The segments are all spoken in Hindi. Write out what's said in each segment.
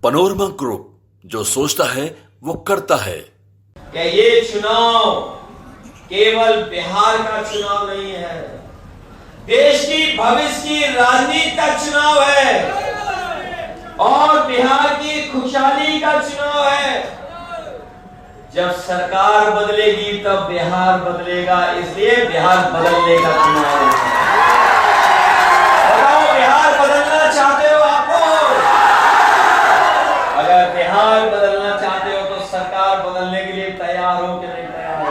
पनोरमा ग्रुप, जो सोचता है वो करता है। कि ये चुनाव केवल बिहार का चुनाव नहीं है, देश की भविष्य की राजनीति का चुनाव है और बिहार की खुशहाली का चुनाव है। जब सरकार बदलेगी तब बिहार बदलेगा, इसलिए बिहार बदलने का चुनाव है। बताओ, बिहार बदलना चाहते हो आप लोग? अगर बिहार बदलना चाहते हो तो सरकार बदलने के लिए तैयार हो कि नहीं तैयार हो?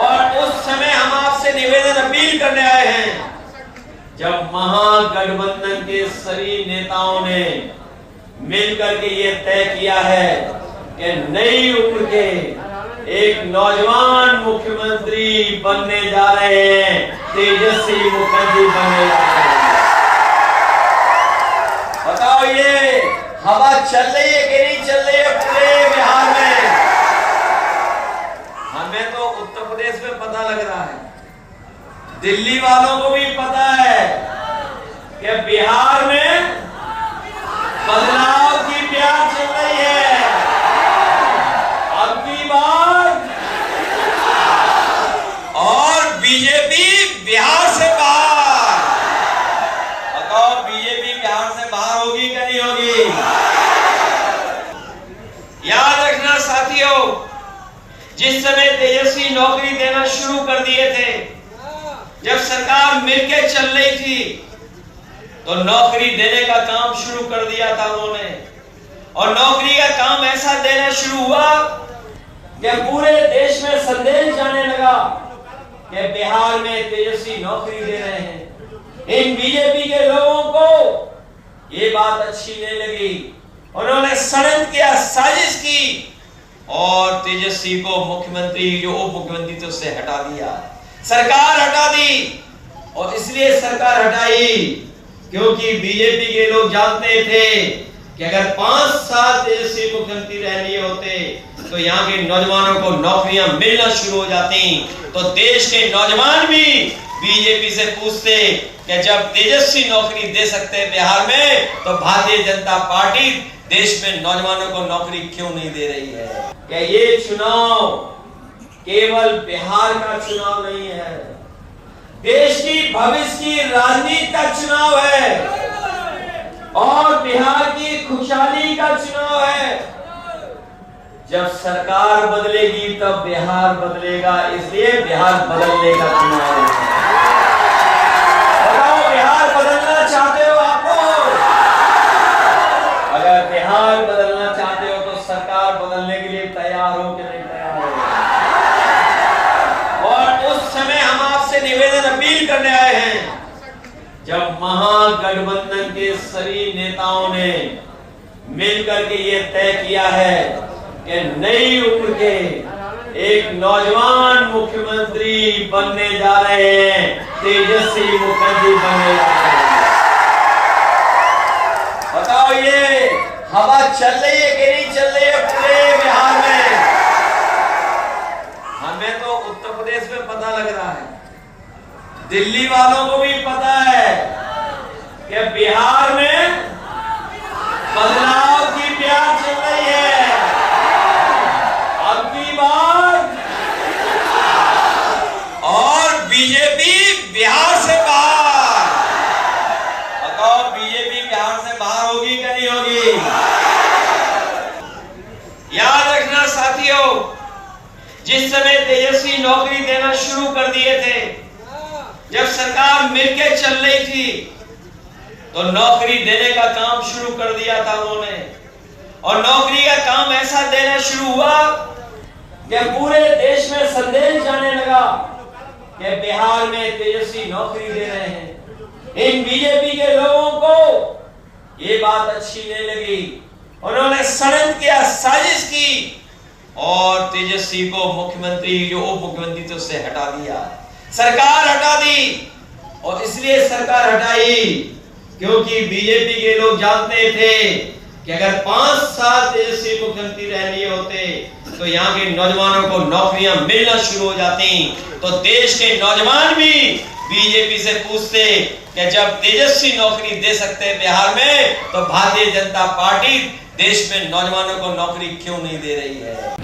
और उस समय हम आपसे निवेदन अपील करने आए हैं, जब महागठबंधन के सभी नेताओं ने मिलकर के ये तय किया है कि नई उम्र के एक नौजवान मुख्यमंत्री बनने जा रहे हैं, तेजस्वी मुखर्जी बनने जा रहे हैं। बताओ, ये हवा चल रही है कि नहीं चल रही है पूरे बिहार में? हमें तो उत्तर प्रदेश में पता लग रहा है, दिल्ली वालों को भी पता है कि बिहार में बदलाव की प्यास चल रही है। अब की बार और बीजेपी बिहार से बाहर। बताओ, बीजेपी बिहार से बाहर होगी कि नहीं होगी? याद रखना साथियों, जिस समय तेजस्वी नौकरी देना शुरू कर दिए थे, जब सरकार मिलकर चल रही थी, तो नौकरी देने का काम शुरू कर दिया था उन्होंने। और नौकरी का काम ऐसा देना शुरू हुआ कि पूरे देश में संदेश जाने लगा कि बिहार में तेजस्वी नौकरी दे रहे हैं। इन बीजेपी के लोगों को ये बात अच्छी नहीं लगी, उन्होंने षड्यंत्र किया, साजिश की और तेजस्वी को मुख्यमंत्री, जो उप मुख्यमंत्री थे, उससे हटा दिया, सरकार हटा दी। और इसलिए सरकार हटाई क्योंकि बीजेपी के लोग जानते थे कि अगर 5 साल तेजस्वी मुख्यमंत्री रह लिए होते तो यहाँ के नौजवानों को नौकरियां मिलना शुरू हो जाती। तो देश के नौजवान भी बीजेपी से पूछते कि जब तेजस्वी नौकरी दे सकते हैं बिहार में, तो भारतीय जनता पार्टी देश में नौजवानों को नौकरी क्यों नहीं दे रही है? कि ये चुनाव केवल बिहार का चुनाव नहीं है, देश की भविष्य की राजनीति का चुनाव है और बिहार की खुशहाली का चुनाव है। जब सरकार बदलेगी तब बिहार बदलेगा, इसलिए बिहार बदलने का चुनाव है। बताओ, बिहार बदलना चाहते हो आप लोग? अगर बिहार बदलना चाहते हो तो सरकार बदलने के लिए तैयार हो कि नहीं तैयार हो? और उस समय हम आपसे निवेदन अपील करने आए हैं, जब महागठबंधन के सभी नेताओं ने मिलकर के ये तय किया है कि नई उम्र के एक नौजवान मुख्यमंत्री बनने जा रहे हैं, तेजस्वी मुखर्जी बनने जा रहे हैं। बताओ, ये हवा चल रही है कि नहीं चल रही है पूरे बिहार में? हमें तो उत्तर प्रदेश में पता लग रहा है, दिल्ली वालों को भी पता है कि बिहार में बदलाव की प्यास चल रही है। अब की बार और बीजेपी बिहार से बाहर। बताओ, बीजेपी बिहार से बाहर होगी कि नहीं होगी? याद रखना साथियों, जिस समय तेजस्वी नौकरी देना शुरू कर दिए थे, जब सरकार मिलकर चल रही थी, तो नौकरी देने का काम शुरू कर दिया था उन्होंने। और नौकरी का काम ऐसा देना शुरू हुआ कि पूरे देश में संदेश जाने लगा कि बिहार में तेजस्वी नौकरी दे रहे हैं। इन बीजेपी के लोगों को ये बात अच्छी नहीं लगी, उन्होंने षड्यंत्र किया, साजिश की और तेजस्वी को मुख्यमंत्री, जो उप मुख्यमंत्री थे, उससे हटा दिया, सरकार हटा दी। और इसलिए सरकार हटाई क्योंकि बीजेपी के लोग जानते थे कि अगर 5 साल तेजस्वी मुख्यमंत्री रह लिए होते तो यहाँ के नौजवानों को नौकरियां मिलना शुरू हो जाती। तो देश के नौजवान भी बीजेपी से पूछते कि जब तेजस्वी नौकरी दे सकते हैं बिहार में, तो भारतीय जनता पार्टी देश में नौजवानों को नौकरी क्यों नहीं दे रही है।